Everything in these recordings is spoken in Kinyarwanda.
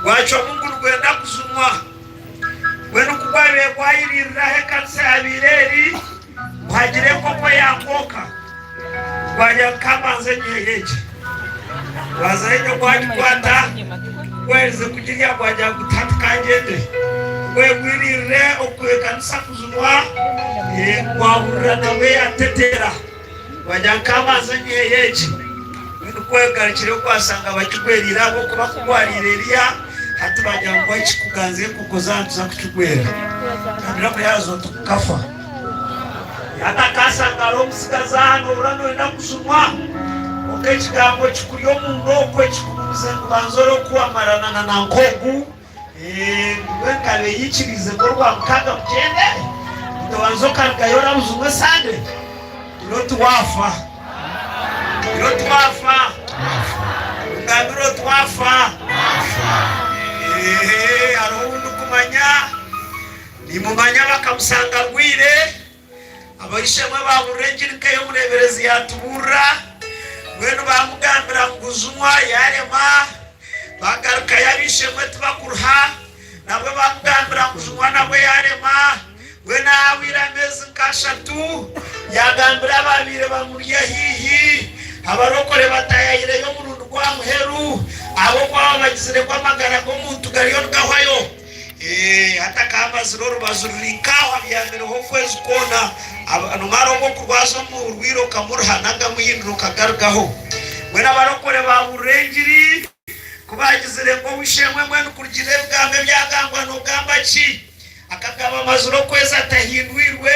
wacho Mungu rwenda kuzumwa wenu kugwabe kwayirira he kansa abireri mwagire koko yangoka kwajya kamanze nyeyeje wazaje kwakwata kweze kujiria kwajya gutatu kanjende kwegwirire okwe kansa kuzumwa kwahurira nawe atetera kwajya kamanze nyeyeje kwegarikire kwasanga bakigwerira bo kuba kugwaririria hati bajyangwa ikikuganze kuko zantuza kukikwera kabira ko yazo tukafa hata kasanga ro musigaza hano urano enda kusumwa okekigambo kikuriyo mu ndoko kikubuze kubanzoro kuamarana na nkogu wekabe yikirize ko rwa mukaga mugende ndawanzoka ngayora buzumwe sande irotu wafa ngabiro twafa arundi kumanya ni mumanya bakamusanga gwire abayishemwe baburengirike yo mureberezi yatubura wenu bamugambira nguzumwa yarema bagaruka yabishemwe tubakuruha nabwe bamugambira nguzumwa nabwe yarema wena wirameze kashatu yagambira babire bamuriye hihi abarokore batayayire yo murundo kwa muheru abo kwa bagizire kwa magara ko muntu gariyo ngahwayo hata kama ziroro bazurikawa byambere ho kwezi kona abantu marongo kurwaza mu rwiro kamurha naga muhinduro kagargaho wena barokore baburengiri kubagizire ko wishemwe mwene kurigire bwambe byagangwa no gamba ki akagaba mazuro kwezi atahindwirwe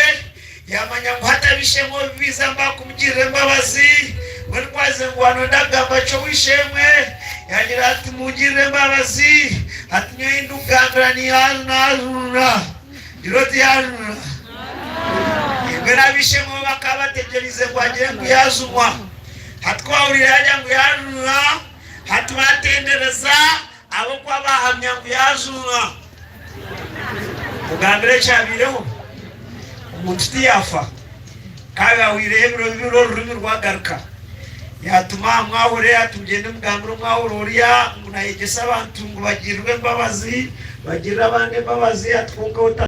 yamanya ngo hatabishemo biza mba kumugirire mbabazi wenu kwaze ngwano ndagamba cyo wishemwe yagira ati mugirire mbabazi ati nyo indugambira ni yaruna diroti yaruna ngera bishemwe bakabategereze kwagire kuyazumwa hatwawurira yajya ngo yaruna hatwatendereza abo kwa bahamya ngo yazuna kugambire cyabireho umuntu yafa kaga wirebero biro rumi rwagaruka yatuma mwahure atugende mugambiro mwahururiya munayegesa abantu ngo bagirwe mbabazi bagira abandi mbabazi atwuka